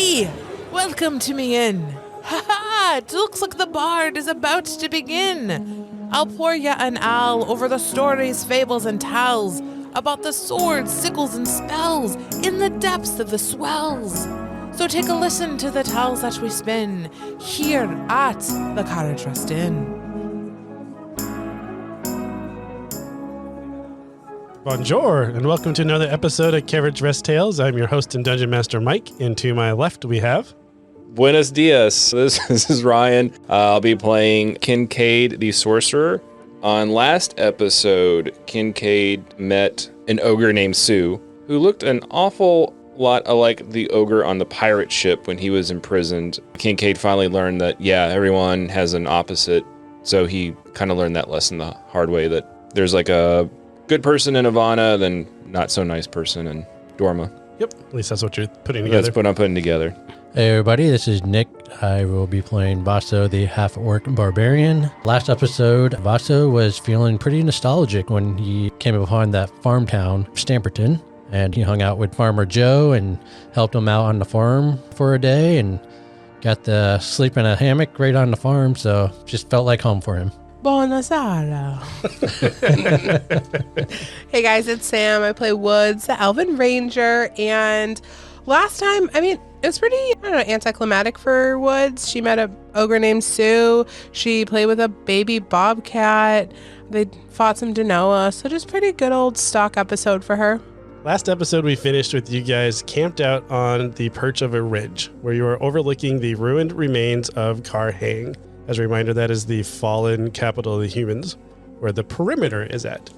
Everybody, welcome to me inn. Ha ha! It looks like the bard is about to begin. I'll pour ya an ale over the stories, fables, and tales about the swords, sickles, and spells in the depths of the swells. So take a listen to the tales that we spin here at the Carriage Rest Inn. Bonjour, and welcome to another episode of Carriage Rest Tales. I'm your host and Dungeon Master, Mike, and to my left we have... Buenos dias. This is Ryan. I'll be playing Kincaid the Sorcerer. On last episode, Kincaid met an ogre named Sue, who looked an awful lot like the ogre on the pirate ship when he was imprisoned. Kincaid finally learned that, everyone has an opposite, so he kind of learned that lesson the hard way, that there's like a good person in Ivana, then not so nice person in Dorma. Yep, at least that's what you're putting together. That's what I'm putting together. Hey everybody, this is Nick. I will be playing Vaso, the half-orc barbarian. Last episode, Vaso was feeling pretty nostalgic when he came upon that farm town, Stamperton, and he hung out with Farmer Joe and helped him out on the farm for a day and got to sleep in a hammock right on the farm, so just felt like home for him. Buonasera. Hey guys, it's Sam. I play Woods, the Elven Ranger, and last time, it was pretty, anticlimactic for Woods. She met an ogre named Sue. She played with a baby bobcat. They fought some Denoa, so just pretty good old stock episode for her. Last episode we finished with you guys camped out on the perch of a ridge where you were overlooking the ruined remains of Carhang. As a reminder, that is the fallen capital of the humans, where the perimeter is at.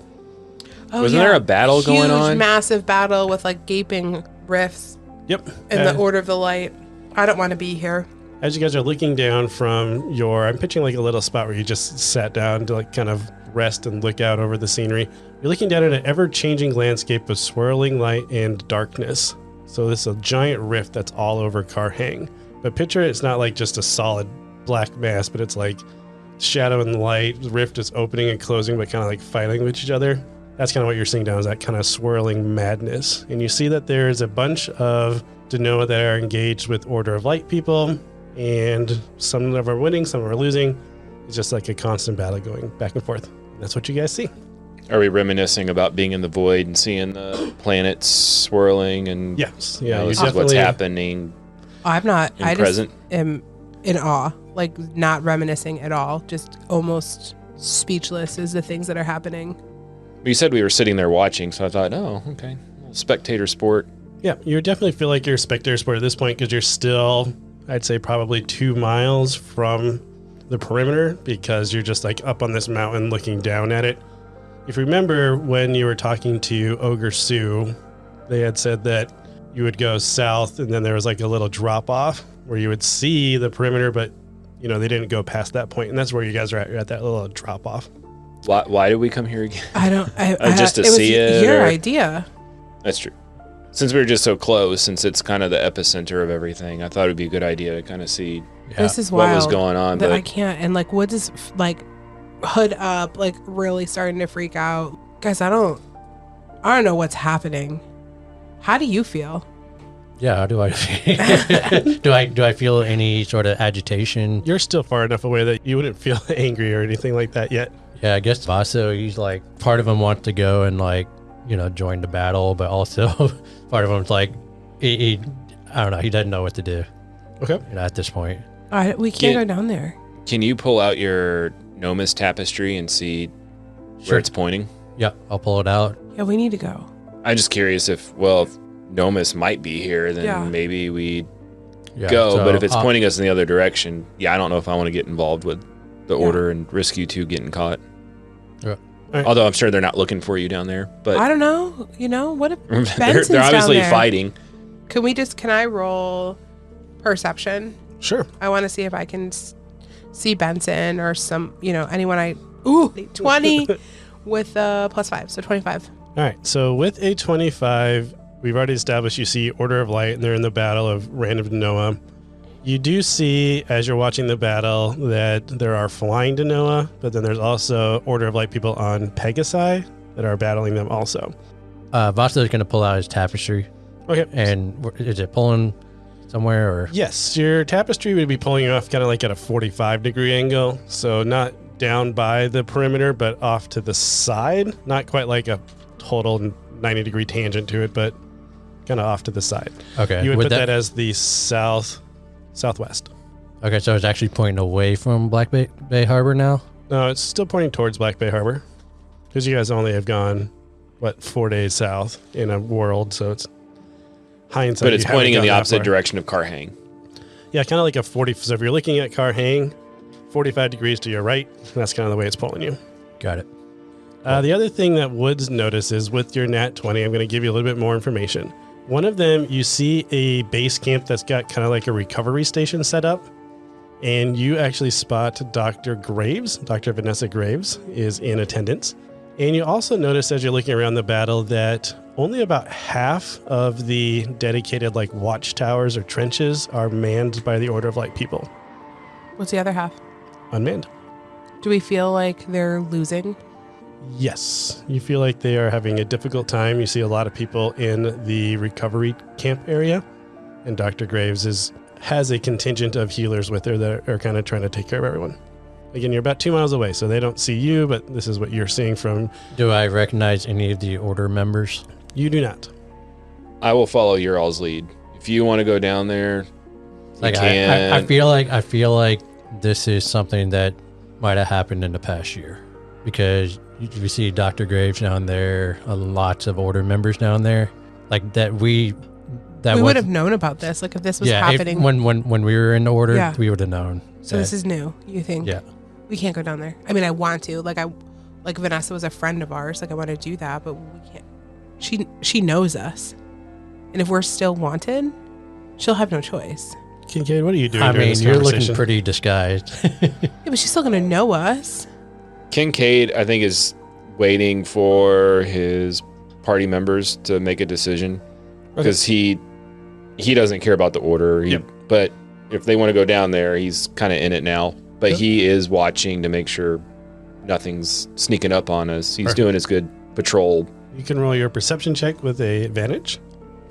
Oh, Wasn't there a battle going on? Huge, massive battle with gaping rifts. Yep. In the Order of the Light. I don't want to be here. As you guys are looking down from I'm pitching a little spot where you just sat down to kind of rest and look out over the scenery. You're looking down at an ever-changing landscape of swirling light and darkness. So this is a giant rift that's all over Carhang. But picture it's not just a solid black mass, but it's shadow and light. The rift is opening and closing, but kind of fighting with each other. That's kind of what you're seeing down, is that kind of swirling madness. And you see that there's a bunch of Denoa that are engaged with Order of Light people, and some of them are winning, some are losing. It's just a constant battle going back and forth. And that's what you guys see. Are we reminiscing about being in the void and seeing the planets swirling and yes, yeah, this is what's happening? I'm not. I present? just am in awe, not reminiscing at all. Just almost speechless is the things that are happening. You said we were sitting there watching, so I thought, oh, okay, spectator sport. Yeah, you definitely feel like you're a spectator sport at this point because you're still, I'd say, probably 2 miles from the perimeter because you're just up on this mountain looking down at it. If you remember when you were talking to Ogre Sue, they had said that you would go south and then there was a little drop off where you would see the perimeter, but they didn't go past that point, and that's where you guys are at. You're at that little drop off. Why did we come here again? I don't. Just to see it. It was your idea. That's true. Since we were just so close, since it's kind of the epicenter of everything, I thought it'd be a good idea to kind of see this is what wild was going on. But but I can't. And Woods is hood up, really starting to freak out. Guys, I don't know what's happening. How do you feel? Yeah, how do I feel? do I feel any sort of agitation? You're still far enough away that you wouldn't feel angry or anything like that yet. Yeah, I guess Vaso, he's part of him wants to go and join the battle, but also part of him's he I don't know, he doesn't know what to do. Okay. At this point. We can't go down there. Can you pull out your Nomus tapestry and see where it's pointing? Yeah, I'll pull it out. Yeah, we need to go. I'm just curious if Nomus might be here, then maybe we go. So, but if it's pointing us in the other direction, I don't know if I want to get involved with the order and risk you two getting caught. Yeah. Right. Although I'm sure they're not looking for you down there. But I don't know. What if they're Benson's obviously down there? fighting. Can I roll perception? Sure. I want to see if I can see Benson or anyone 20 with +5, so 25. All right, so with a 25, we've already established you see Order of Light, and they're in the Battle of Random Denoa. You do see, as you're watching the battle, that there are flying Denoa, but then there's also Order of Light people on Pegasi that are battling them also. Vasa's going to pull out his tapestry. Okay. And is it pulling somewhere? Or Yes, your tapestry would be pulling you off kind of like at a 45-degree angle. So not down by the perimeter, but off to the side. Not quite like a total 90-degree tangent to it, but kind of off to the side. Okay. You would put that as the southwest. Okay, so it's actually pointing away from Black Bay Harbor now? No, it's still pointing towards Black Bay Harbor. Because you guys only have gone, 4 days south in a world, so it's hindsight. But it's pointing in the opposite direction of Carhang. Yeah, kind of like a 40. So if you're looking at Carhang, 45 degrees to your right, that's kind of the way it's pulling you. Got it. The other thing that Woods notices with your Nat 20, I'm going to give you a little bit more information. One of them, you see a base camp that's got kind of like a recovery station set up. And you actually spot Dr. Graves. Dr. Vanessa Graves is in attendance. And you also notice as you're looking around the battle that only about half of the dedicated watchtowers or trenches are manned by the Order of Light people. What's the other half? Unmanned. Do we feel like they're losing? Yes. You feel like they are having a difficult time. You see a lot of people in the recovery camp area. And Dr. Graves has a contingent of healers with her that are kind of trying to take care of everyone. Again, you're about 2 miles away, so they don't see you, but this is what you're seeing from... Do I recognize any of the Order members? You do not. I will follow your all's lead. If you want to go down there, you can. I feel like this is something that might have happened in the past year, because you see Dr. Graves down there, lots of Order members down there, we would have known about this. If this was happening when we were in the Order, we would have known. So this is new, you think? Yeah. We can't go down there. I mean, I want to. Vanessa was a friend of ours. I want to do that, but we can't. She knows us, and if we're still wanted, she'll have no choice. Kincaid, what are you doing? I during mean, this you're conversation? looking pretty disguised. Yeah, but she's still gonna know us. Kincaid, I think, is waiting for his party members to make a decision because he doesn't care about the Order. But if they want to go down there, he's kind of in it now. But he is watching to make sure nothing's sneaking up on us. He's doing his good patrol. You can roll your perception check with a advantage.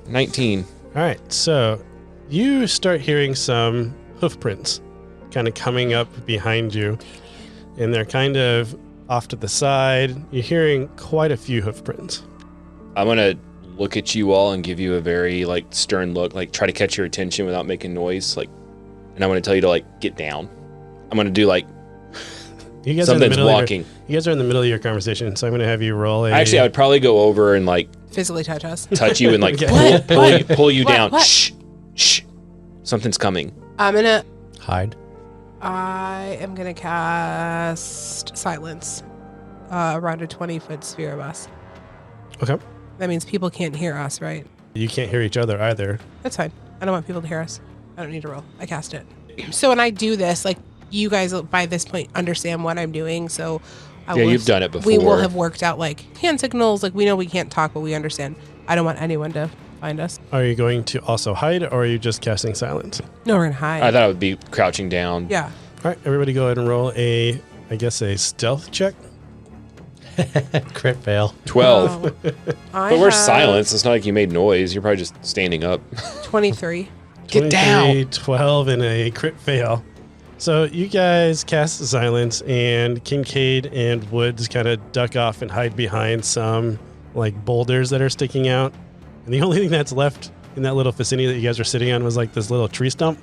19. All right, so you start hearing some hoof prints kind of coming up behind you, and they're kind of off to the side. You're hearing quite a few hoof prints. I'm going to look at you all and give you a very stern look, try to catch your attention without making noise. And I'm going to tell you to get down. I'm going to do you guys something's walking. You guys are in the middle of your conversation, so I'm going to have you roll a... Actually, I would probably go over and physically touch us. touch you and pull you down. What? Shh. Something's coming. I'm gonna Hide. I am gonna cast silence around a 20-foot sphere of us. Okay. That means people can't hear us, right? You can't hear each other either. That's fine. I don't want people to hear us. I don't need to roll. I cast it. So when I do this, you guys by this point understand what I'm doing. So you've done it before. We will have worked out hand signals. We know we can't talk, but we understand. I don't want anyone to find us. Are you going to also hide, or are you just casting silence? No, we're gonna hide. I thought I would be crouching down. Yeah. All right, everybody go ahead and roll a stealth check. Crit fail. 12. But we're silenced. It's not like you made noise. You're probably just standing up. 23. Get down. 12 and a crit fail. So you guys cast silence, and Kincaid and Woods kind of duck off and hide behind some boulders that are sticking out. And the only thing that's left in that little vicinity that you guys are sitting on was this little tree stump.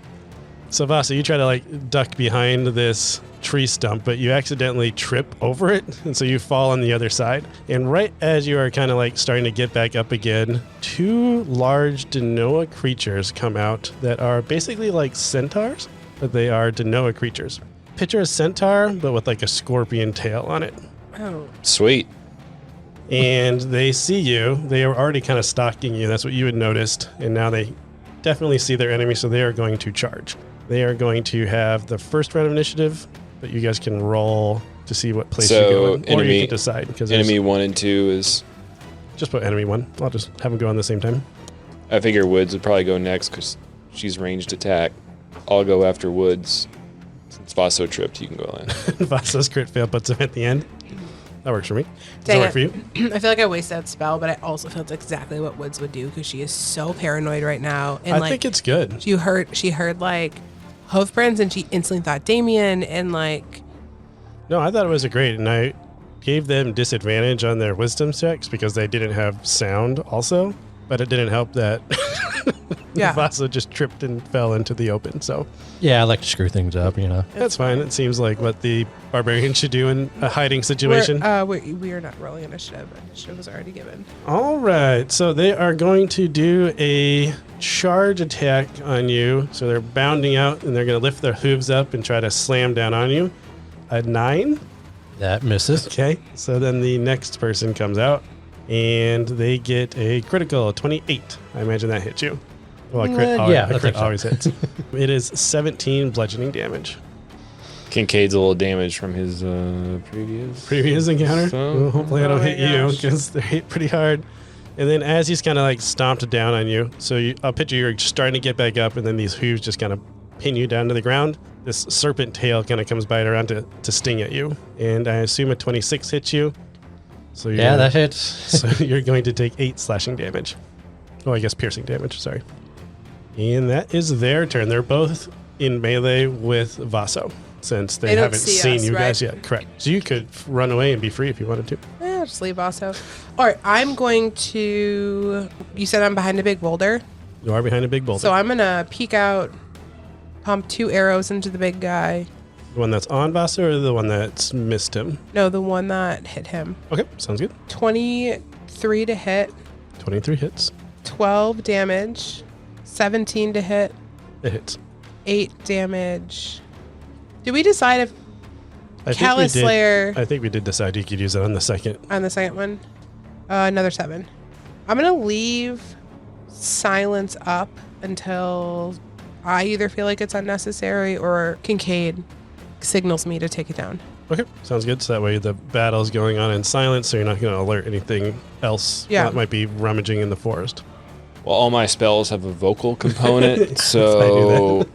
So Vasa, you try to duck behind this tree stump, but you accidentally trip over it, and so you fall on the other side. And right as you are kind of starting to get back up again, two large Denoa creatures come out that are basically like centaurs, but they are Denoa creatures. Picture a centaur, but with a scorpion tail on it. Oh. Sweet. And they see you. They are already kind of stalking you. That's what you had noticed. And now they definitely see their enemy, so they are going to charge. They are going to have the first round of initiative, but you guys can roll to see what place you go in. Or you can decide. Because enemy 1 and 2 is... Just put enemy 1. I'll just have them go on the same time. I figure Woods would probably go next because she's ranged attack. I'll go after Woods. Since Vaso tripped, you can go in. Vaso's crit fail puts him at the end. That works for me. Does Dang that work for you? I feel like I wasted that spell, but I also feel it's exactly what Woods would do because she is so paranoid right now. And I think it's good. she heard like hoof prints and she instantly thought Damien and like No, I thought it was a great, and I gave them disadvantage on their wisdom checks because they didn't have sound also, but it didn't help that Yeah. Vaso just tripped and fell into the open, so Yeah, I like to screw things up, that's fine. It seems like what the barbarian should do in a hiding situation. we are not rolling initiative. Initiative was already given. All right, so they are going to do a charge attack on you. So they're bounding out, and they're going to lift their hooves up and try to slam down on you. A 9. That misses. Okay, so then the next person comes out, and they get a critical 28. I imagine that hits you. Well, a crit, yeah, a I crit think so. always hits. It is 17 bludgeoning damage. Kincaid's a little damage from his Previous encounter. So- Well, hopefully I don't Oh my hit you gosh. because they hit pretty hard. And then as he's kind of like stomped down on you, so I'll picture you're starting to get back up, and then these hooves just kind of pin you down to the ground. This serpent tail kind of comes by around to sting at you, and I assume a 26 hits you. So you're Yeah, gonna- that hits. So you're going to take 8 slashing damage. Oh, I guess piercing damage. Sorry. And that is their turn. They're both in melee with Vaso since they They don't haven't see seen us, you guys right? yet. Correct. So you could run away and be free if you wanted to. I'll just leave also. All right, I'm going to. You said I'm behind a big boulder, You are behind a big boulder. so I'm gonna peek out, pump 2 arrows into the big guy. The one that's on Vaso or the one that's missed him? No, the one that hit him. Okay, sounds good. 23 to hit, 23 hits. 12 damage, 17 to hit, It hits. 8 damage. Did we decide if I think we Callous did. Slayer I think we did decide you could use it on the second. on the second one? Another 7. I'm gonna leave silence up until I either feel like it's unnecessary or Kincaid signals me to take it down. Okay, sounds good. So that way the battle's going on in silence, so you're not going to alert anything else Yeah. that might be rummaging in the forest. Well, all my spells have a vocal component, I do so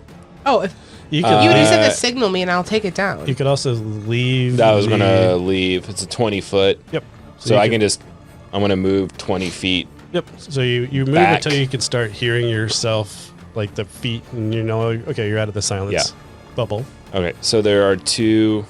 Oh, if You could, you would just Uh, have to signal me and I'll take it down. you could also leave. I was the- gonna leave. It's a 20-foot, Yep. so you I can just. I'm gonna move 20 feet. Yep. So you move Back. until you can start hearing yourself, like the feet, and you know, okay, you're out of the silence Yeah. bubble. Okay, so there are 2.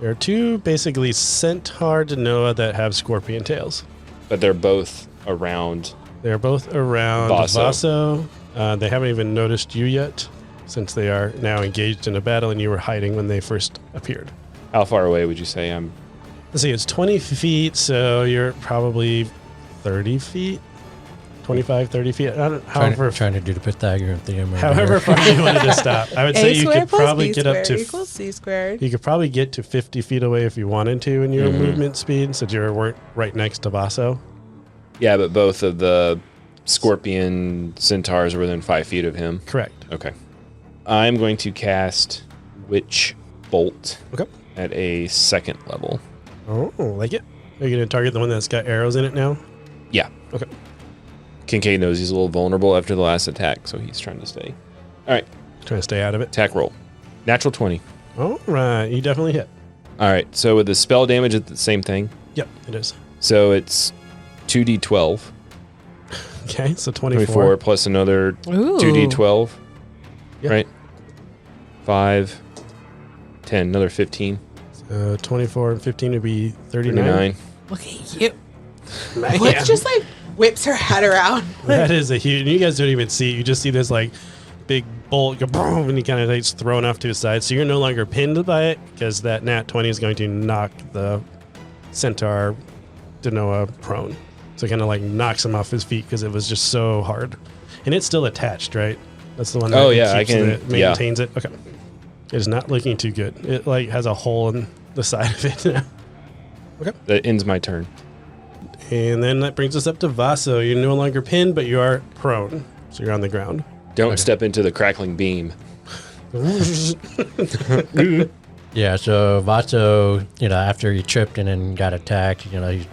There are 2 basically centaur Genoa that have scorpion tails. But they're both around. They're both around Vaso. Vaso. They haven't even noticed you yet, since they are now engaged in a battle, and you were hiding when they first appeared. How far away would you say I'm? Let's see, it's 20 feet, so you're probably 30 feet, 25, 30 feet. I don't, however, Trying to do the Pythagorean theorem. over however here. far you wanted to stop. I would say A you squared could plus probably B get up squared to equals C squared. you could probably get to 50 feet away if you wanted to in your movement speed, since you weren't right next to Vaso. Yeah, but both of the scorpion centaurs are within 5 feet of him. Correct. Okay. I'm going to cast Witch Bolt Okay. at a 2nd level. Oh, like it. Are you going to target the one that's got arrows in it now? Yeah. Okay. Kincaid knows he's a little vulnerable after the last attack, so he's trying to stay. All right, Trying to stay out of it. attack roll. Natural 20. All right. You definitely hit. All right, so with the spell damage, it's the same thing. Yep, it is. So it's 2d12. Okay, so 24. 24 plus another Ooh. 2d12. Yep. Right? 5, 10, another 15, 24 and 15 would be 39. 39. Look at you. Man. Woods just like whips her head around. That is a huge. You guys don't even see. You just see this like big bolt go boom, and he kind of gets thrown off to his side. So you're no longer pinned by it because that nat 20 is going to knock the centaur Denoa prone. So it kind of like knocks him off his feet because it was just so hard. And it's still attached, right? That's the one that Oh, yeah, I keeps can- it, maintains it. Okay. It is not looking too good. It like has a hole in the side of it now. That ends my turn. And then that brings us up to Vaso. You're no longer pinned, but you are prone. So you're on the ground. Don't step into the crackling beam. Yeah, so Vato, after he tripped and then got attacked, he's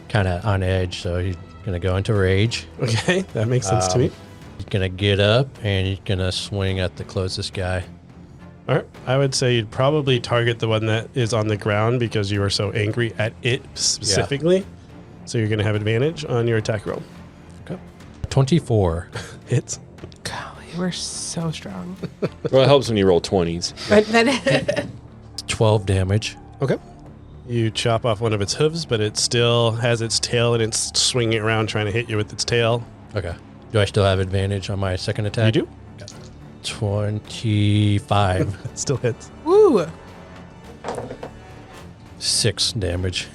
kind of on edge, so he's going to go into rage. Okay, that makes sense to me. He's going to get up and he's going to swing at the closest guy. All right. I would say you'd probably target the one that is on the ground because you are so angry at it specifically. So you're going to have advantage on your attack roll. Okay. 24. Hits. Golly, we're so strong. Well, it helps when you roll 20s. But then 12 damage. Okay. You chop off one of its hooves, but it still has its tail and it's swinging around trying to hit you with its tail. Okay. Do I still have advantage on my second attack? You do? 25. It still hits. woo. 6 damage.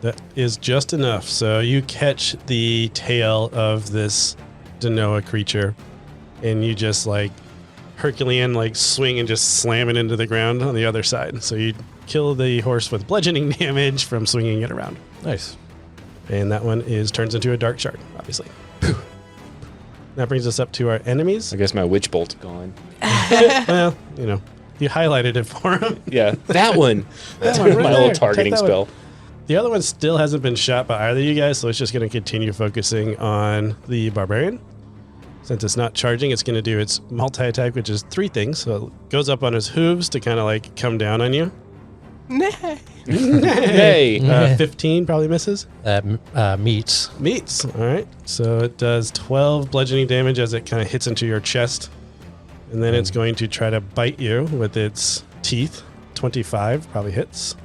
That is just enough. So you catch the tail of this Denoa creature and you just like Herculean like swing and just slam it into the ground on the other side. So you kill the horse with bludgeoning damage from swinging it around. Nice. And that one turns into a dark shard, obviously. That brings us up to our enemies. I guess my witch bolt's gone. Well, you highlighted it for him. Yeah, that one. That's one right my there. little Check targeting that one. spell. The other one still hasn't been shot by either of you guys, so it's just going to continue focusing on the barbarian. Since it's not charging, it's going to do its multi-attack, which is 3 things. So it goes up on his hooves to kind of like come down on you. Nah. Hey. 15 probably misses. Meets. Meets. All right. So it does 12 bludgeoning damage as it kind of hits into your chest. And then it's going to try to bite you with its teeth. 25 probably hits.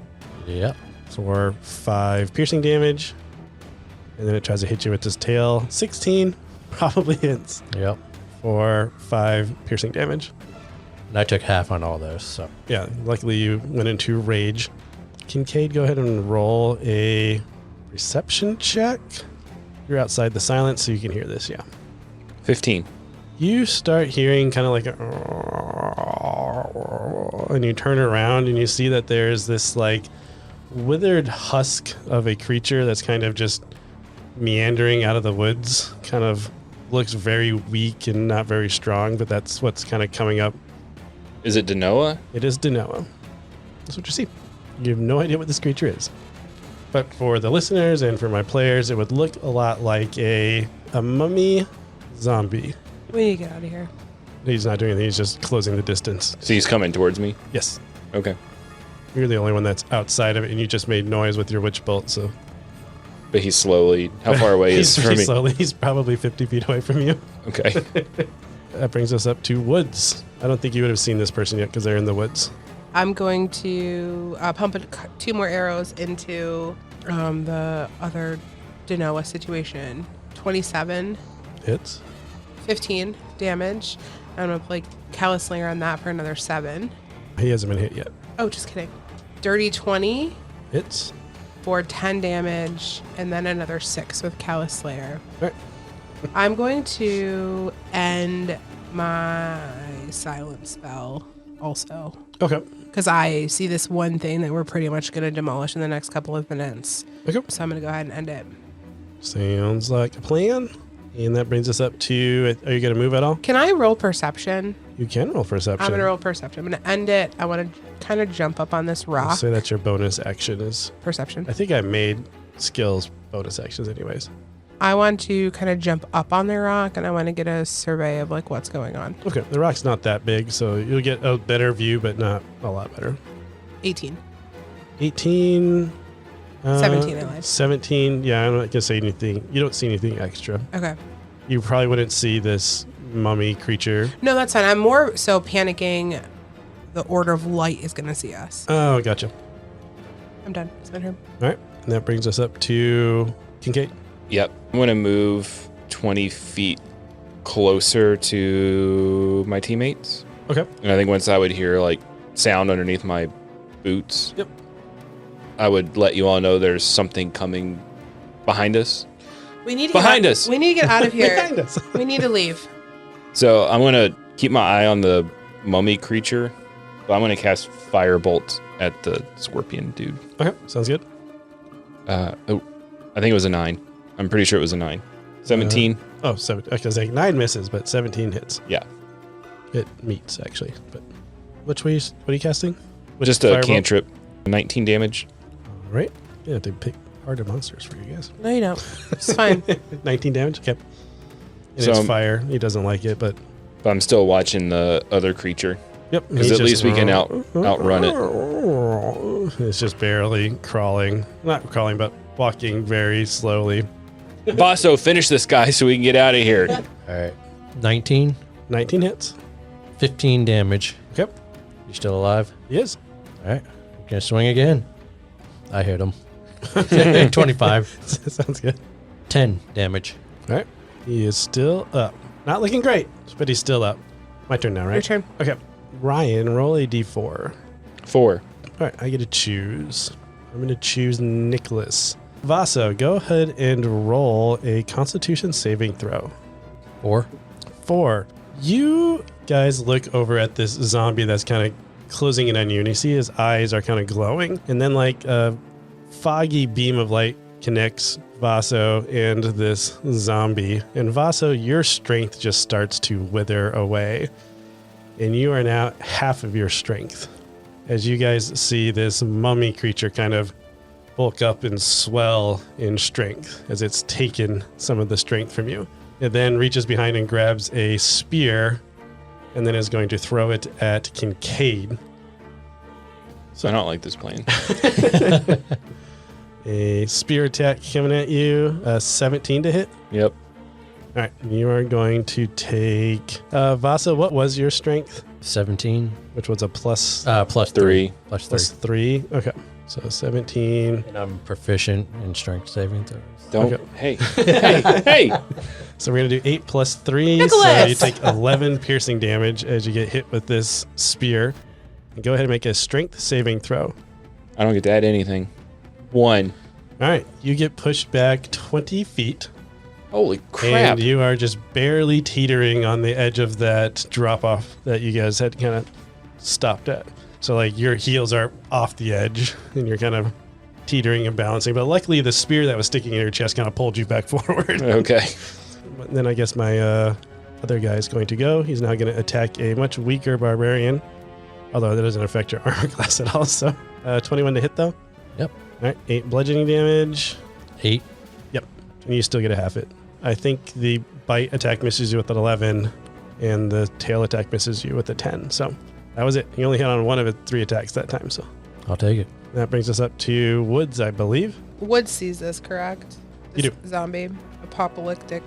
Yep. For 5 piercing damage. And then it tries to hit you with its tail. 16 probably hits Yep. for 5 piercing damage. And I took half on all those, so. Yeah, luckily you went into rage. Kincaid, go ahead and roll a perception check. You're outside the silence, so you can hear this, yeah. 15. You start hearing kind of like and you turn around and you see that there's this like withered husk of a creature that's kind of just meandering out of the woods. Kind of looks very weak and not very strong, but that's what's kind of coming up. Is it Denoa? It is Denoa. That's what you see. You have no idea what this creature is. But for the listeners and for my players, it would look a lot like a mummy zombie. We need to get out of here. He's not doing anything. He's just closing the distance. So he's coming towards me? Yes. Okay. You're the only one that's outside of it, and you just made noise with your witch bolt, so... But he's slowly... How far away is He's from me? slowly. He's probably 50 feet away from you. Okay. That brings us up to woods. I don't think you would have seen this person yet because they're in the woods. I'm going to pump 2 more arrows into the other Denoa situation. 27, Hits. 15 damage. I'm going to play Callous Slinger on that for another 7. He hasn't been hit yet. Oh, just kidding. Dirty 20 Hits. for 10 damage, and then another 6 with Callous Slayer. All right. I'm going to end my silent spell also. Okay. Because I see this one thing that we're pretty much going to demolish in the next couple of minutes. Okay. So I'm going to go ahead and end it. Sounds like a plan. And that brings us up to... Are you going to move at all? Can I roll perception? You can roll perception. I'm going to roll perception. I'm going to end it. I want to kind of jump up on this I'll rock. say that your bonus action is... Perception. I think I made skills bonus actions anyways. I want to kind of jump up on the rock, and I want to get a survey of like what's going on. Okay. The rock's not that big, so you'll get a better view, but not a lot better. 18. 18... 17, I lied. 17. Yeah, I'm not going to say anything. You don't see anything extra. Okay. You probably wouldn't see this mummy creature. No, that's fine. I'm more so panicking the Order of Light is going to see us. Oh, gotcha. I'm done. It's my turn. All right. And that brings us up to Kincaid. Yep. I'm going to move 20 feet closer to my teammates. Okay. And I think once I would hear like sound underneath my boots, Yep. I would let you all know there's something coming behind us. We need to Behind get us. We need to get out of here. Behind us. We need to leave. So I'm going to keep my eye on the mummy creature, but I'm going to cast Firebolt at the scorpion dude. Okay. Sounds good. I think it was a 9. I'm pretty sure it was a 9. 17. Oh, 7. I was like 9 misses, but 17 hits. Yeah. It meets, actually. But what are you casting? Which Just a firebolt? cantrip. 19 damage. All right. You have to pick harder monsters for you guys. No, you don't. It's fine. 19 damage? Okay. And So, it's fire. He doesn't like it, but... But I'm still watching the other creature. Yep. Because he's at least we can just- outrun it. It's just barely crawling. Not crawling, but walking very slowly. Basso, finish this guy so we can get out of here. All right. 19, 19 hits. 15 damage. Yep. You still alive? He is. All right. Gonna swing again. I hit him. 25. Sounds good. 10 damage. All right. He is still up. Not looking great, but he's still up. My turn now, right? Your turn. Okay. Ryan, roll a d4. 4. All right, I get to choose. I'm going to choose Nicholas. Vaso, go ahead and roll a Constitution saving throw. 4. 4. You guys look over at this zombie that's kind of closing in on you, and you see his eyes are kind of glowing, and then like a foggy beam of light connects Vaso and this zombie. And Vaso, your strength just starts to wither away, and you are now half of your strength. As you guys see this mummy creature kind of bulk up and swell in strength as it's taken some of the strength from you. It then reaches behind and grabs a spear and then is going to throw it at Kincaid. So I don't like this plan. A spear attack coming at you, 17 to hit. Yep. All right, you are going to take... Vasa, what was your strength? 17. Which was a plus... Plus 3. Plus 3. plus 3. Okay, so 17. And I'm proficient in strength saving throws. Don't. Okay. Hey. So we're going to do 8 plus 3. Nicholas! So you take 11 piercing damage as you get hit with this spear. And go ahead and make a strength saving throw. I don't get to add anything. 1. All right, you get pushed back 20 feet. Holy crap. And you are just barely teetering on the edge of that drop off that you guys had kind of stopped at. So like your heels are off the edge and you're kind of teetering and balancing. But luckily the spear that was sticking in your chest kind of pulled you back forward. Okay. But then I guess my other guy is going to go. He's now going to attack a much weaker barbarian. Although that doesn't affect your armor class at all. So 21 to hit though. Yep. All right, 8 bludgeoning damage. 8. And you still get a half hit. I think the bite attack misses you with an 11, and the tail attack misses you with a 10. So that was it. You only hit on one of the 3 attacks that time. So I'll take it. that brings us up to Woods, I believe. Wood sees this, correct? You This zombie, apocalyptic.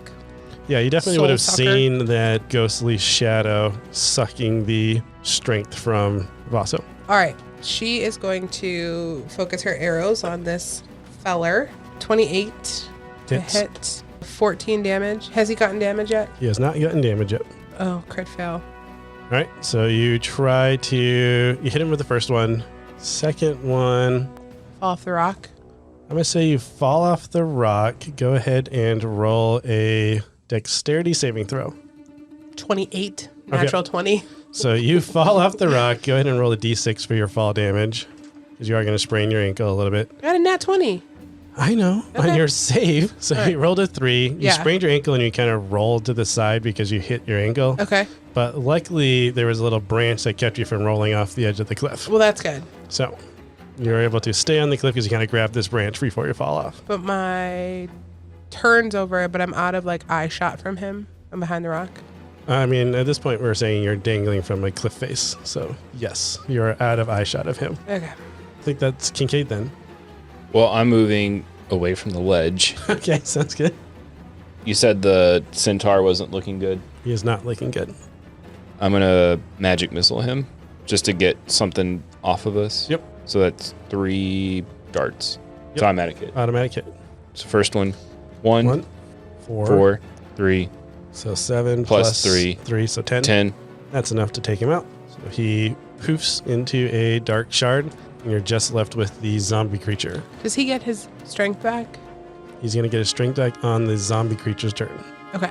Yeah, you definitely Soul would have sucker. seen that ghostly shadow sucking the strength from Vaso. All right, she is going to focus her arrows on this feller. 28 to Hits. hit. 14 damage. Has he gotten damage yet? He has not gotten damage yet. Oh, crit fail. All right, so you hit him with the first one. Second one, Fall off the rock. I'm going to say you fall off the rock. Go ahead and roll a dexterity saving throw. 28. Natural 20. So you fall off the rock. Go ahead and roll a d6 for your fall damage, because you are going to sprain your ankle a little bit. I got a nat 20. I know, on Okay. your save. So All you right. rolled a 3. You Yeah. sprained your ankle and you kind of rolled to the side because you hit your ankle. Okay. But luckily, there was a little branch that kept you from rolling off the edge of the cliff. Well, that's good. So you were able to stay on the cliff because you kind of grabbed this branch before you fall off. But my turn's over, but I'm out of like eye shot from him. I'm behind the rock. I mean, at this point, we're saying you're dangling from a cliff face. So yes, you're out of eye shot of him. Okay. I think that's Kincaid then. Well, I'm moving away from the ledge. Okay, sounds good. You said the centaur wasn't looking good. He is not looking good. I'm going to magic missile him just to get something off of us. Yep. So that's 3 darts. Yep. So automatic hit. Automatic hit. So first one, 1, 1, 4, 4, 3, So 7 Plus plus 3. 3, so 10. 10. That's enough to take him out. So he poofs into a dark shard, and you're just left with the zombie creature. Does he get his strength back? He's going to get a strength deck on the zombie creature's turn. Okay.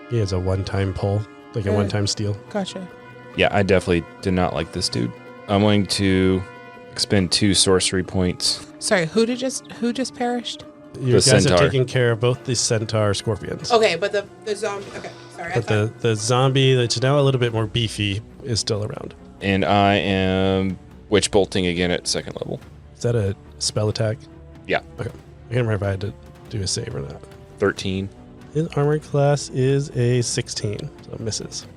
He has a one-time pull, like a Good. one-time steal. Gotcha. Yeah, I definitely did not like this dude. I'm going to expend 2 sorcery points. Sorry, who just perished? You guys centaur. have taken care of both the centaur scorpions. Okay, but the zombie. Okay, sorry. But the zombie that's now a little bit more beefy is still around. And I am witch bolting again at 2nd level. Is that a spell attack? Yeah. Okay. I can't remember if I had to do a save or not. 13. His armor class is a 16, so it misses.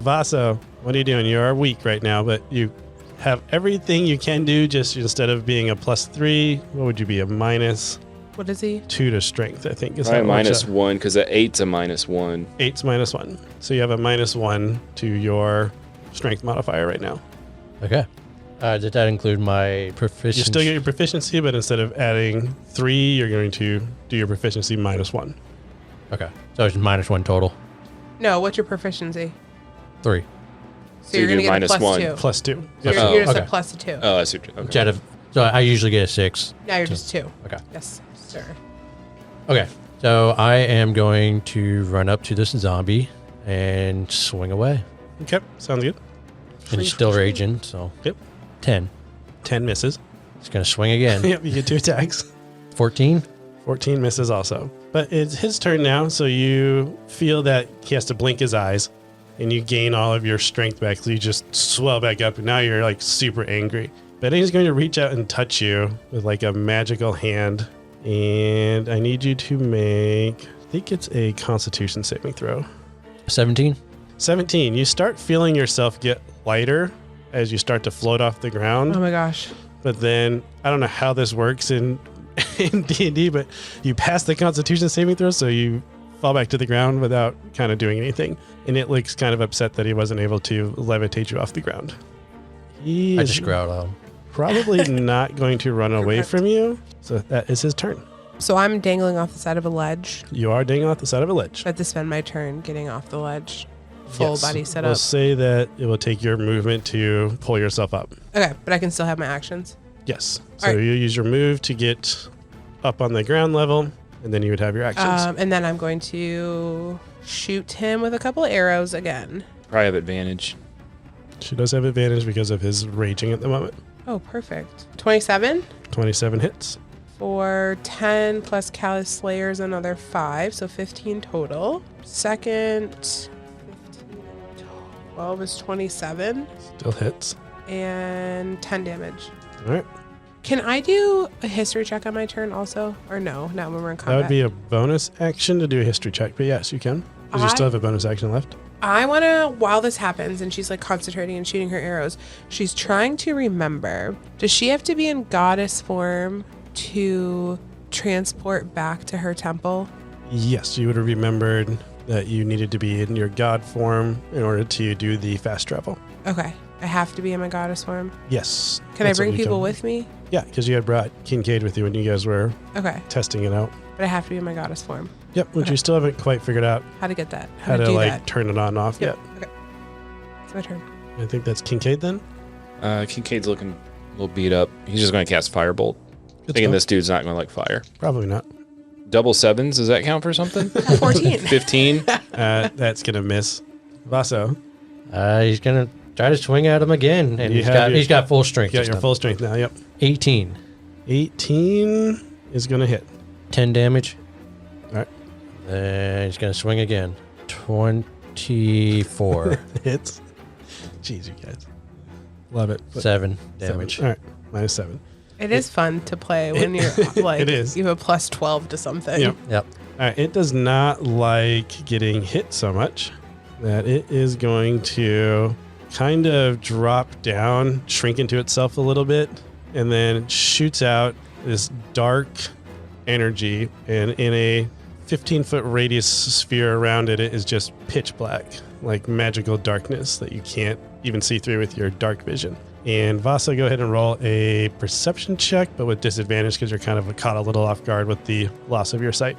Vaso, what are you doing? You are weak right now, but you have everything you can do. Just instead of being a +3, what would you be? A -2 What is he? to strength, I think. Is Probably how it works out. -1 because the 8's a -1. 8's -1. So you have a -1 to your strength modifier right now. Okay. Did that include my proficiency? You still get your proficiency, but instead of adding 3, you're going to do your proficiency -1. Okay. So it's -1 total. No, what's your proficiency? 3. So you're you going to do get a -1. +2. +2. So Yep. you're just okay. a +2. Oh, I see. Okay. Instead of, so I usually get a 6. Now you're just 2. Okay. Yes, sir. Okay. So I am going to run up to this zombie and swing away. Okay, sounds good. And he's still raging, so. Yep. 10. 10 misses. He's going to swing again. Yep, you get 2 attacks. 14. 14 misses also. But it's his turn now, so you feel that he has to blink his eyes, and you gain all of your strength back, so you just swell back up, and now you're like super angry. But he's going to reach out and touch you with like a magical hand, and I need you to make, I think it's a Constitution saving throw. 17. 17. You start feeling yourself get lighter as you start to float off the ground. Oh my gosh. But then I don't know how this works in D&D, but you pass the Constitution saving throw, so you fall back to the ground without kind of doing anything. And it looks kind of upset that he wasn't able to levitate you off the ground. He I is just growled at him. probably not going to run away from you, so that is his turn. So I'm dangling off the side of a ledge. You are dangling off the side of a ledge. I have to spend my turn getting off the ledge. Full Yes. body set We'll up. say that it will take your movement to pull yourself up. Okay, but I can still have my actions. Yes. So All right. you use your move to get up on the ground level, and then you would have your actions. And then I'm going to shoot him with a couple arrows again. Probably have advantage. She does have advantage because of his raging at the moment. Oh, perfect. 27 27 hits. for 10 plus Callous Slayers, another 5, so 15 total. Second, 15 and 12 is 27, Still hits. and 10 damage. All right. Can I do a history check on my turn also? Or no, not when we're in That combat? would be a bonus action to do a history check, but yes, you can. Because you still have a bonus action left. I want to, while this happens and she's like concentrating and shooting her arrows, she's trying to remember, does she have to be in goddess form to transport back to her temple? Yes, you would have remembered that you needed to be in your god form in order to do the fast travel. Okay. I have to be in my goddess form. Yes. Can I that's what bring you people can- with me? Yeah, because you had brought Kincaid with you when you guys were Okay. testing it out. But I have to be in my goddess form. Yep, which Okay. you still haven't quite figured out How to get that? how to do like that? turn it on and off Yep. yet. Okay. It's my turn. I think that's Kincaid then. Kincaid's looking a little beat up. He's just going to cast Firebolt. Good Thinking stuff. this dude's not going to like fire. Probably not. Double sevens, does that count for something? 14. 15? That's gonna miss. Vaso, He's going to try to swing at him again. And You he's have got, your- he's got full strength. you got this your time. full strength now. Yep. 18. 18 is gonna hit. 10 damage. All right. Then he's going to swing again. 24. Hits. Jeez, you guys. Love it. But 7 seven. damage. All right. -7. It is fun to play when you're like, It is. you have a plus 12 to something. Yep. Yep. All right. It does not like getting hit so much that it is going to kind of drop down, shrink into itself a little bit, and then shoots out this dark energy. And in a 15-foot radius sphere around it, it is just pitch black, like magical darkness that you can't even see through with your dark vision. And Vasa, go ahead and roll a perception check, but with disadvantage because you're kind of caught a little off guard with the loss of your sight.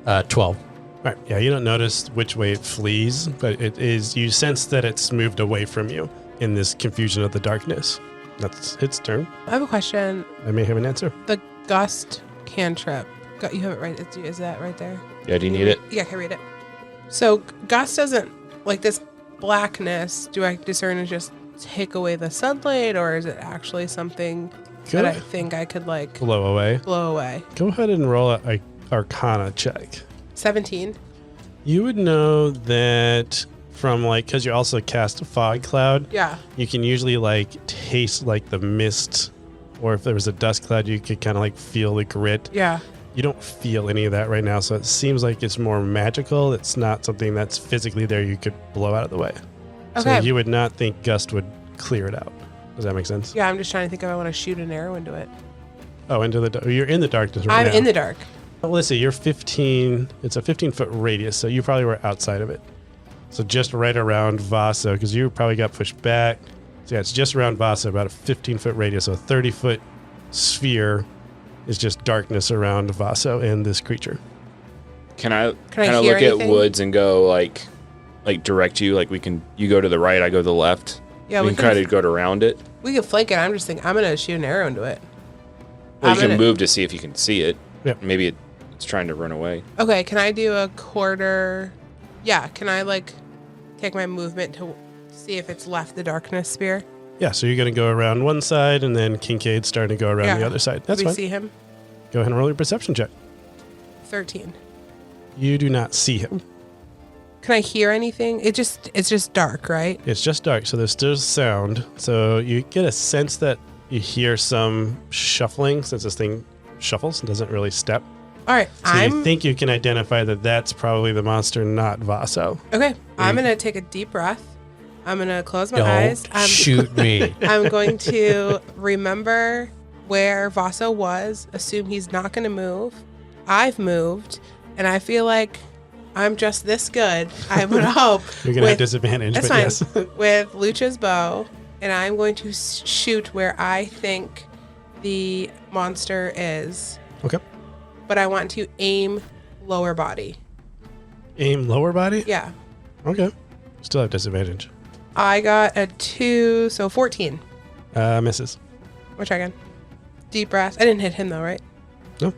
12. All right. Yeah, you don't notice which way it flees, but it is, you sense that it's moved away from you in this confusion of the darkness. That's its turn. I have a question. I may have an answer. The gust cantrip. You have it right. Is that right there? Yeah, do you need it? Yeah, can I read it? So gust doesn't, like this blackness, do I discern is just take away the sunlight, or is it actually something Go that I think I could like blow away. blow away? Go ahead and roll a Arcana check. 17. You would know that from like, because you also cast a fog cloud, Yeah. you can usually like taste like the mist, or if there was a dust cloud, you could kind of like feel the grit. Yeah. You don't feel any of that right now, so it seems like it's more magical. It's not something that's physically there you could blow out of the way. So Okay. you would not think Gust would clear it out. Does that make sense? Yeah, I'm just trying to think if I want to shoot an arrow into it. Oh, you're in the darkness right now. I'm in the dark. Well, let's see, you're 15, it's a 15-foot radius, so you probably were outside of it. So just right around Vaso, because you probably got pushed back. So yeah, it's just around Vaso, about a 15-foot radius. So a 30-foot sphere is just darkness around Vaso and this creature. Can I Can I kind of hear look anything? at Woods and go like direct you? Like you go to the right, I go to the left. Yeah, we can try to go around it. We can flank it. I'm just thinking I'm gonna shoot an arrow into it. Well, I'm you can gonna- move to see if you can see it. Yep. Maybe it's trying to run away. Okay, can I do a quarter? Yeah, can I like take my movement to see if it's left the darkness sphere? Yeah, so you're going to go around one side, and then Kincaid's starting to go around the other side. That's Do we fine. see him? Go ahead and roll your perception check. 13. You do not see him. Can I hear anything? It's just dark, right? It's just dark, so there's still sound. So you get a sense that you hear some shuffling, since this thing shuffles and doesn't really step. All right, So you think you can identify that that's probably the monster, not Vaso. okay. I'm gonna take a deep breath. I'm gonna close my Don't eyes. shoot me. I'm going to remember where Vaso was. Assume he's not gonna move. I've moved, and I feel like I'm just this good. I would hope. You're going to have disadvantage, That's but fine. yes. With Lucha's bow, and I'm going to shoot where I think the monster is. Okay. But I want to aim lower body. Aim lower body? Yeah. Okay. Still have disadvantage. I got a 2, so 14. Misses. We're checking. Deep breath. I didn't hit him though, right? No.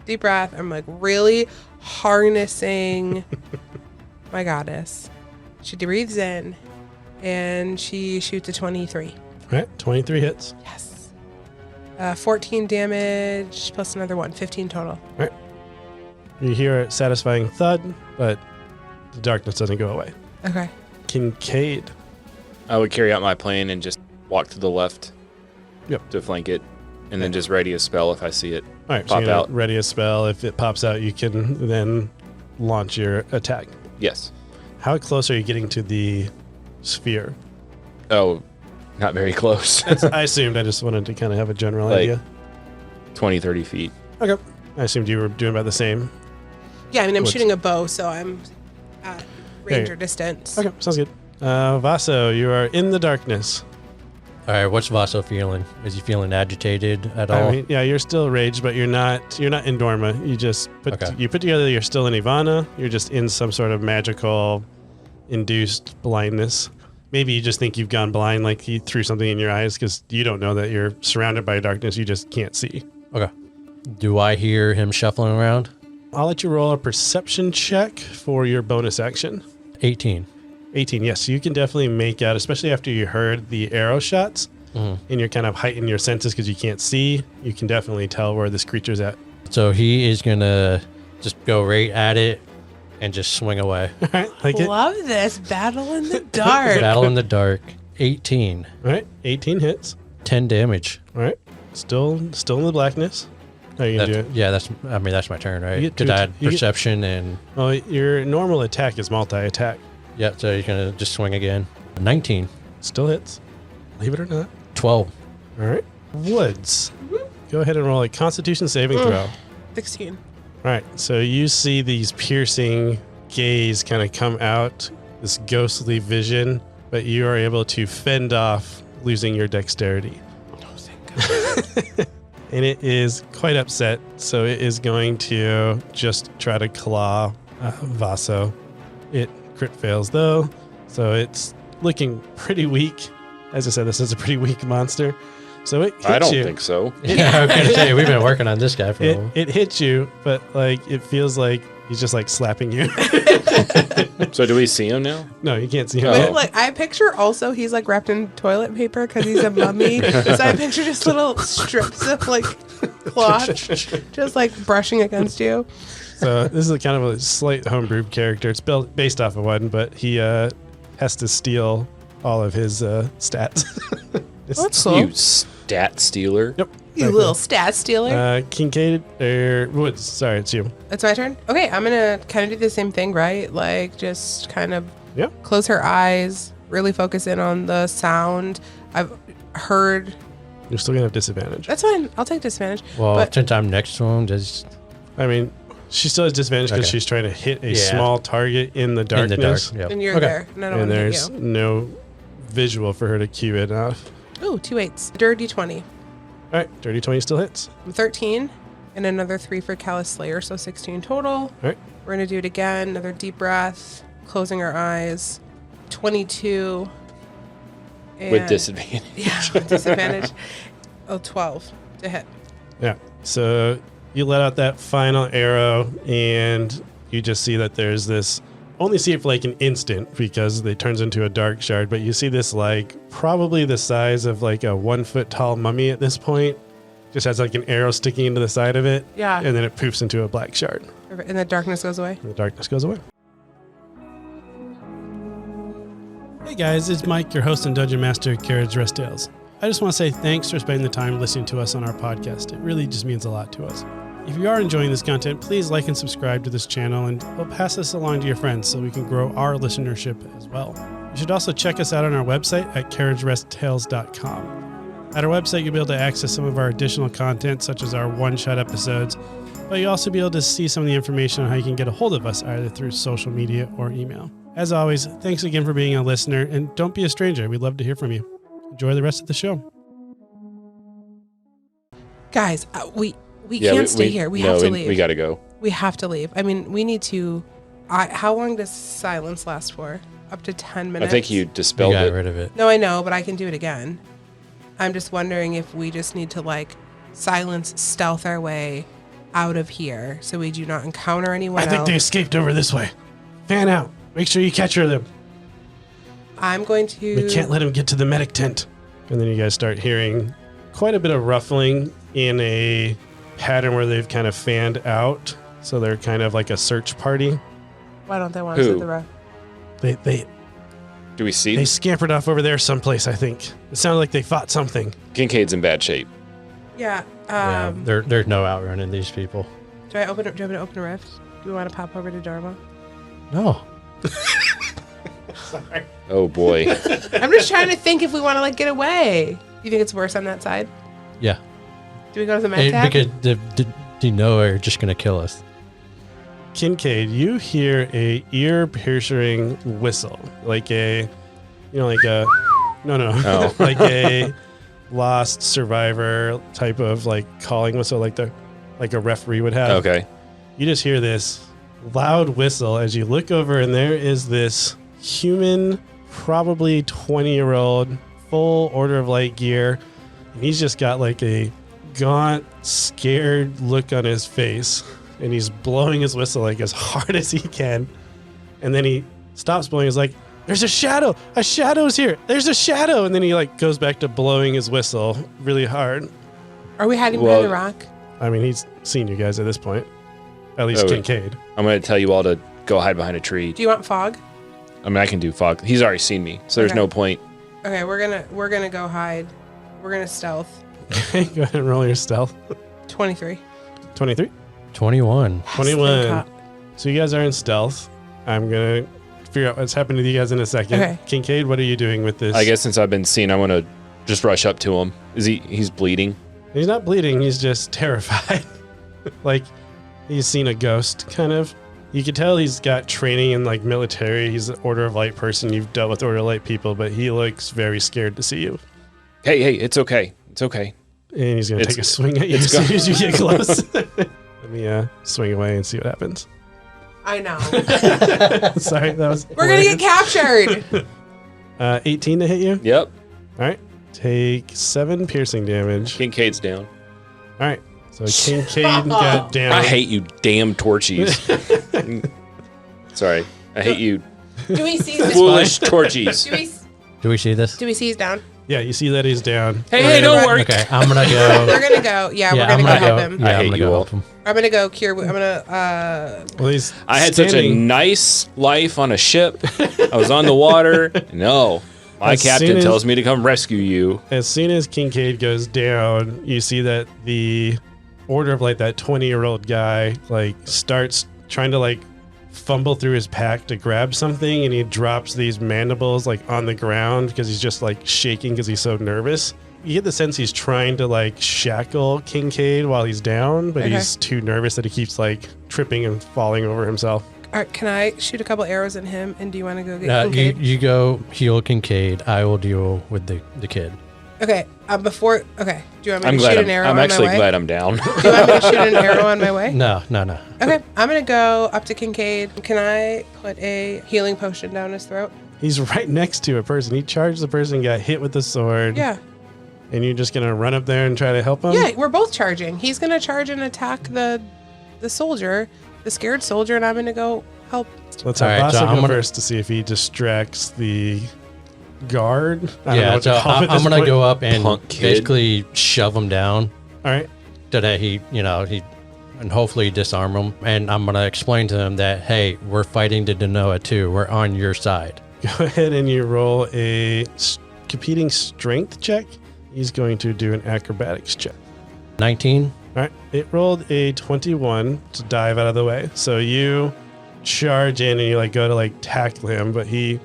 Deep breath. I'm like really harnessing my goddess. She breathes in and she shoots a 23. All right. 23 hits. Yes. 14 damage plus another one. 15 total. All right. You hear a satisfying thud, but the darkness doesn't go away. Okay. Kincaid. I would carry out my plan and just walk to the left. Yep. To flank it, and then just ready a spell if I see it. All right. Pop so you're gonna out. ready a spell. If it pops out, you can then launch your attack. Yes. How close are you getting to the sphere? Oh, not very close. I assumed. I just wanted to kind of have a general Like- idea. 20, 30 feet. Okay. I assumed you were doing about the same. Yeah, I mean, I'm What's- shooting a bow, so I'm at range Hey. or distance. Okay. Sounds good. Vaso, you are in the darkness. All right, what's Vaso feeling? Is he feeling agitated at all? I mean, yeah, you're still raged, but you're not in Dorma. You just put together you're still in Ivana. You're just in some sort of magical induced blindness. Maybe you just think you've gone blind, like he threw something in your eyes because you don't know that you're surrounded by darkness. You just can't see. Okay. Do I hear him shuffling around? I'll let you roll a perception check for your bonus action. 18. 18, yes. You can definitely make out, especially after you heard the arrow shots and you're kind of heightened your senses because you can't see. You can definitely tell where this creature's at. So he is going to just go right at it and just swing away. All right, like it. All Love this battle in the dark. Battle in the dark. 18. right, 18 hits. 10 damage. All right, still in the blackness. How are you gonna do it? Yeah, that's my turn, right? You get Did to I att- add you get- perception and Well, your normal attack is multi-attack. yeah, so he's going to just swing again. 19. Still hits. Believe it or not. 12. All right. Woods. Go ahead and roll a Constitution saving throw. 16. All right. So you see these piercing gaze kind of come out, this ghostly vision, but you are able to fend off losing your dexterity. And it is quite upset, so it is going to just try to claw Vaso. It crit fails though, so it's looking pretty weak. As I said, this is a pretty weak monster. So it hits I don't you. think so. Yeah, I was going to say, we've been working on this guy for a while. It hits you, but like it feels like he's just like slapping you. So do we see him now? No, you can't see him. Oh. But like, I picture also he's like wrapped in toilet paper because he's a mummy. So I picture just little strips of like cloth just like brushing against you. So this is a kind of a slight homebrewed character. It's based off of one, but he has to steal all of his stats. That's cool. You stat stealer. Yep. You little stat stealer. Kincaid or Woods. Sorry, it's you. It's my turn. Okay, I'm gonna kind of do the same thing, right? Like just kind of Yeah. Close her eyes. Really focus in on the sound. I've heard. You're still going to have disadvantage. That's fine. I'll take disadvantage. Well, But- since I'm next to him, does I mean, she still has disadvantage because Okay. she's trying to hit a Yeah. small target in the in the dark? darkness. Yep. And you're Okay. there. And I don't And want to hit there's you. no visual for her to cue it off. Ooh, 2 8s. Dirty 20. All right, dirty 20 still hits. 13. And another 3 for Callous Slayer. So 16 total. All right. We're going to do it again. Another deep breath. Closing our eyes. 22. With And- disadvantage. Yeah, with disadvantage. 12 to hit. Yeah. So you let out that final arrow, and you just see that there's this. Only see it for like an instant because it turns into a dark shard. But you see this like probably the size of like a 1 foot tall mummy at this point. Just has like an arrow sticking into the side of it. Yeah. And then it poofs into a black shard. And the darkness goes away. And the darkness goes away. Hey guys, it's Mike, your host and Dungeon Master at Carriage Rest Tales. I just want to say thanks for spending the time listening to us on our podcast. It really just means a lot to us. If you are enjoying this content, please like and subscribe to this channel and help pass this along to your friends so we can grow our listenership as well. You should also check us out on our website at carriageresttales.com. At our website, you'll be able to access some of our additional content, such as our one-shot episodes, but you'll also be able to see some of the information on how you can get a hold of us either through social media or email. As always, thanks again for being a listener, and don't be a stranger. We'd love to hear from you. Enjoy the rest of the show. Guys, we can't stay here. We have to leave. We got to go. We have to leave. I mean, we need to. How long does silence last for? Up to 10 minutes? I think you We dispelled got it. rid of it. No, I know, but I can do it again. I'm just wondering if we just need to, like, silence, stealth our way out of here so we do not encounter anyone I think else. they escaped over this way. Fan out. Make sure you capture them. I'm going to. We can't let him get to the medic tent. And then you guys start hearing quite a bit of ruffling in a pattern where they've kind of fanned out. So they're kind of like a search party. Why don't they want to Who? sit the row? They Do we see? scampered off over there someplace, I think. It sounded like they fought something. Kincaid's in bad shape. Yeah. Yeah, there's no outrunning these people. Do I want to open a rift? Do we want to pop over to Dharma? No. Oh boy. I'm just trying to think if we want to, like, get away. You think it's worse on that side? Yeah. Do we go to the med tab? Because you know they're just going to kill us. Kincaid, you hear a ear-piercing whistle. Like a, like a, no. Oh. Like a lost survivor type of like calling whistle, like a referee would have. Okay. You just hear this loud whistle as you look over, and there is this human, probably 20-year-old, full Order of Light gear, and he's just got like a gaunt, scared look on his face, and he's blowing his whistle like as hard as he can, and then he stops blowing. He's like, "There's a shadow! A shadow's here! There's a shadow!" And then he like goes back to blowing his whistle really hard. Are we hiding Well- behind the rock? I mean, he's seen you guys at this point. At least Oh, Kincaid. I'm going to tell you all to go hide behind a tree. Do you want fog? I mean, I can do fog. He's already seen me, so there's Okay. no point. Okay, we're gonna go hide. We're gonna stealth. Go ahead and roll your stealth. 23. 23. 21. 21. Thank God. So you guys are in stealth. I'm going to figure out what's happened to you guys in a second. Okay. Kincaid, what are you doing with this? I guess since I've been seen, I want to just rush up to him. He's bleeding? He's not bleeding. He's just terrified. Like he's seen a ghost, kind of. You can tell he's got training in like military. He's an Order of Light person. You've dealt with Order of Light people, but he looks very scared to see you. Hey, it's okay. It's okay. And he's going to It's- take a swing at you as it's soon as you get close. Let me swing away and see what happens. I know. Sorry, that was. We're gonna get captured. 18 to hit you. Yep. All right. Take 7 piercing damage. Kincaid's down. All right. So Kincaid got down. I hate you, damn torchies. Sorry. I hate you, Do we see this? foolish torchies. Do we see this? Do we see he's down? Yeah, you see that he's down. Hey, don't worry. Okay, I'm going to go. We're gonna go. Yeah, we're I'm gonna go gonna help him. Yeah, I I'm hate gonna you go all. help him. I'm gonna go cure. I'm gonna. Well, he's I had such a standing- nice life on a ship. I was on the water. No. My As soon captain as- tells me to come rescue you. As soon as Kincaid goes down, you see that the Order of Light, that 20-year-old guy, like starts trying to like fumble through his pack to grab something, and he drops these mandibles like on the ground because he's just like shaking because he's so nervous. You get the sense he's trying to like shackle Kincaid while he's down, but he's too nervous that he keeps like tripping and falling over himself. All right, can I shoot a couple arrows at him? And do you want to go get Kincaid? You go heal Kincaid. I will deal with the kid. Okay. Do you want me to shoot an arrow on my way? I'm actually glad I'm down. Do you want me to shoot an arrow on my way? No. Okay. I'm going to go up to Kincaid. Can I put a healing potion down his throat? He's right next to a person. He charged the person, got hit with the sword. Yeah. And you're just going to run up there and try to help him? Yeah, we're both charging. He's going to charge and attack the soldier, the scared soldier, and I'm going to go help. Let's have Vasa go first to see if he distracts the guard. I'm going to go up and basically shove him down. All right. So that he and hopefully disarm him. And I'm going to explain to him that, hey, we're fighting the Denoa too. We're on your side. Go ahead and you roll a competing strength check. He's going to do an acrobatics check. 19. All right. It rolled a 21 to dive out of the way. So you charge in and you like go to like tackle him, but he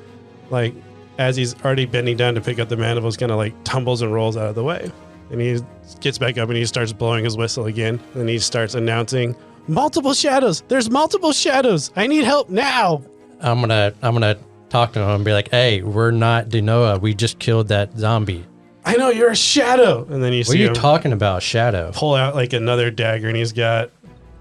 like as he's already bending down to pick up the mandibles, kind of like tumbles and rolls out of the way. And he gets back up and he starts blowing his whistle again. And he starts announcing, multiple shadows. There's multiple shadows. I need help now. I'm gonna talk to him and be like, hey, we're not Denoa. We just killed that zombie. I know, you're a shadow. And then you see him. What are you talking about, shadow? Pull out like another dagger, and he's got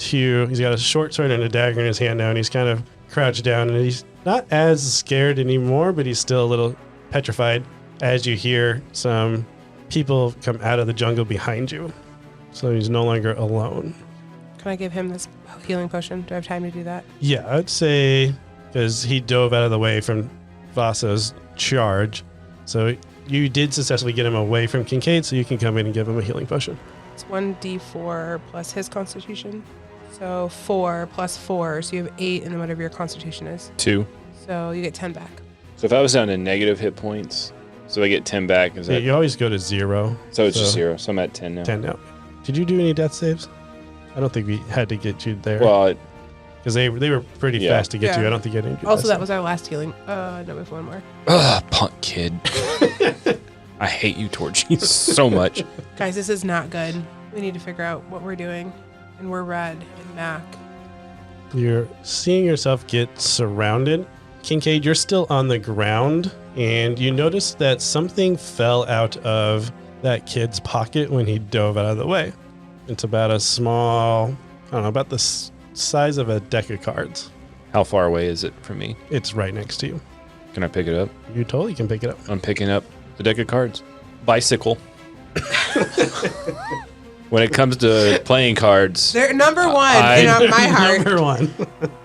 a short sword and a dagger in his hand now, and he's kind of crouched down, and he's not as scared anymore, but he's still a little petrified as you hear some people come out of the jungle behind you. So he's no longer alone. Can I give him this healing potion? Do I have time to do that? Yeah, I'd say, because he dove out of the way from Vasa's charge. So you did successfully get him away from Kincaid, so you can come in and give him a healing potion. It's 1d4 plus his constitution. So 4 plus 4, so you have 8, and then whatever your constitution is. 2. So you get 10 back. So if I was down to negative hit points, so I get 10 back. Is that? You always go to 0. So it's just 0. So I'm at 10 now. 10 now. Did you do any death saves? I don't think we had to get you there. Well, because they were pretty fast to get you. I don't think you had any. Also, that was our last healing. No, we have one more. Punk kid. I hate you, Torchy, so much. Guys, this is not good. We need to figure out what we're doing. And we're Red and Mac. You're seeing yourself get surrounded. Kincaid, you're still on the ground, and you notice that something fell out of that kid's pocket when he dove out of the way. It's about a small, about the size of a deck of cards. How far away is it from me? It's right next to you. Can I pick it up? You totally can pick it up. I'm picking up the deck of cards. Bicycle. When it comes to playing cards, they're number one in my heart. Number one.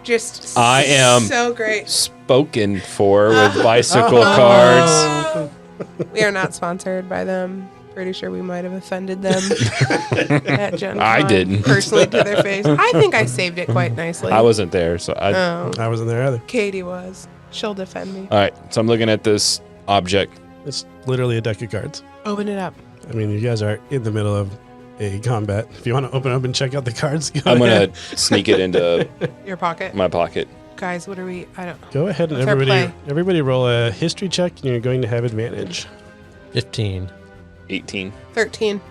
Just I am so great. Spoken for with bicycle cards. We are not sponsored by them. Pretty sure we might have offended them at Gen Con. I didn't. Personally to their face. I think I saved it quite nicely. I wasn't there, so I wasn't there either. Katie was. She'll defend me. All right, so I'm looking at this object. It's literally a deck of cards. Open it up. I mean, you guys are in the middle of a combat. If you want to open up and check out the cards, I'm going to sneak it into your pocket. My pocket. Guys, what are we? I don't. Go ahead and everybody roll a history check, and you're going to have advantage. 15. 18. 13.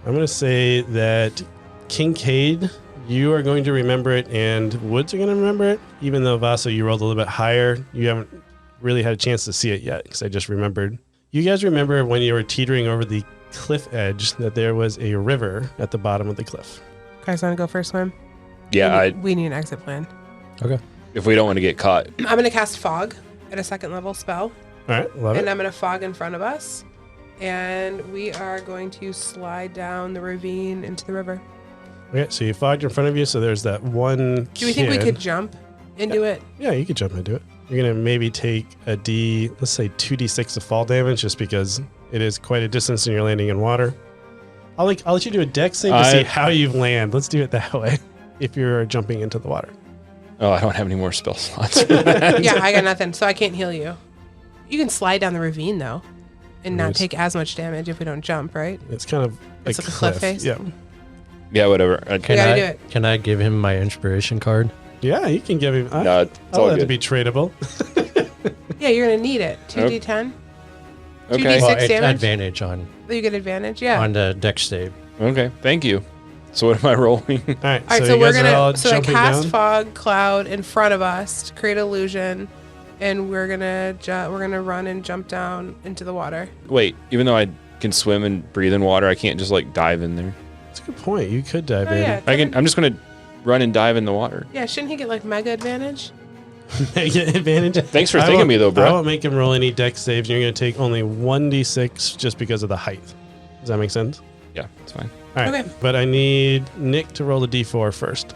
I'm going to say that Kincaid, you are going to remember it, and Woods are going to remember it. Even though Vasa, you rolled a little bit higher, you haven't really had a chance to see it yet, because I just remembered. You guys remember when you were teetering over the cliff edge that there was a river at the bottom of the cliff. Guys, want to go for a swim? Yeah, we need an exit plan. Okay. If we don't want to get caught. I'm going to cast fog at a 2nd level spell. All right, love it. And I'm going to fog in front of us. And we are going to slide down the ravine into the river. Okay, so you fogged in front of you, so there's that one Do we think we could jump into it? Yeah, you could jump into it. You're going to maybe take let's say 2d6 of fall damage, just because it is quite a distance and you're landing in water. I'll let you do a dex save to see how you land. Let's do it that way if you're jumping into the water. Oh, I don't have any more spell slots. Yeah, I got nothing, so I can't heal you. You can slide down the ravine, though, and not take as much damage if we don't jump, right? It's kind of like a cliff face? Yeah. Yeah, whatever. Can I give him my inspiration card? Yeah, you can give him. No, it's I'll all let it good. be tradable. Yeah, you're gonna need it. 2d10. Okay. 2d6 Well, it's damage. advantage on You get advantage. Yeah. the dex save. Okay. Thank you. So what am I rolling? All right, All right, so so you we're guys are all gonna I jumping cast down. fog cloud in front of us to create illusion, and we're gonna run and jump down into the water. Wait, even though I can swim and breathe in water, I can't just like dive in there. That's a good point. You could dive Oh in. yeah, I'm just gonna run and dive in the water. yeah. Shouldn't he get like mega advantage? Get advantage. Thanks for I thinking won't- me though, bro. I won't make him roll any dex saves. You're going to take only 1d6 just because of the height. Does that make sense? Yeah, it's fine. All right. Okay. But I need Nick to roll a d4 first.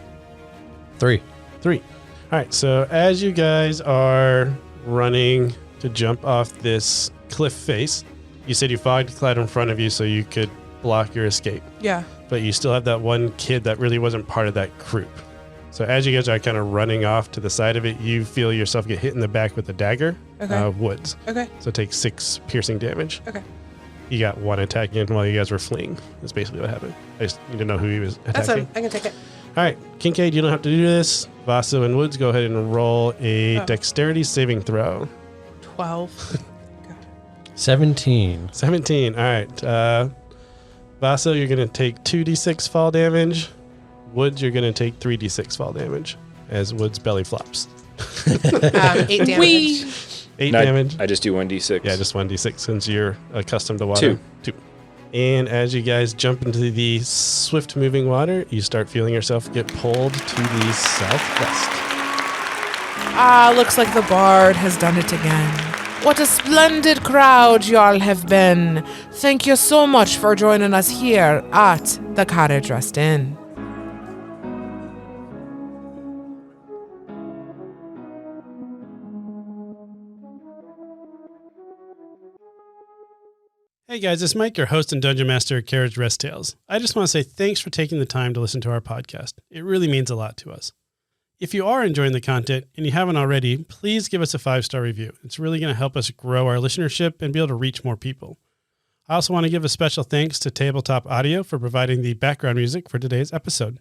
3. 3. All right. So as you guys are running to jump off this cliff face, you said you fogged cloud in front of you so you could block your escape. Yeah. But you still have that one kid that really wasn't part of that group. So as you guys are kind of running off to the side of it, you feel yourself get hit in the back with a dagger. Okay. Woods. Okay. So take 6 piercing damage. Okay. You got 1 attack in while you guys were fleeing. That's basically what happened. I just need to know who he was That's attacking. fine. I can take it. All right, Kincaid, you don't have to do this. Vaso and Woods, go ahead and roll a Oh. dexterity saving throw. 12. 17. 17. All right. Vaso, you're going to take 2d6 fall damage. Woods, you're going to take 3d6 fall damage as Woods belly flops. 8 damage. 8 No, damage. I just do 1d6. Yeah, just 1d6 since you're accustomed to water. 2. And as you guys jump into the swift moving water, you start feeling yourself get pulled to the southwest. Ah, looks like the bard has done it again. What a splendid crowd y'all have been. Thank you so much for joining us here at the Carriage Rest Inn. Hey guys, it's Mike, your host and Dungeon Master of Carriage Rest Tales. I just want to say thanks for taking the time to listen to our podcast. It really means a lot to us. If you are enjoying the content and you haven't already, please give us a 5-star review. It's really going to help us grow our listenership and be able to reach more people. I also want to give a special thanks to Tabletop Audio for providing the background music for today's episode.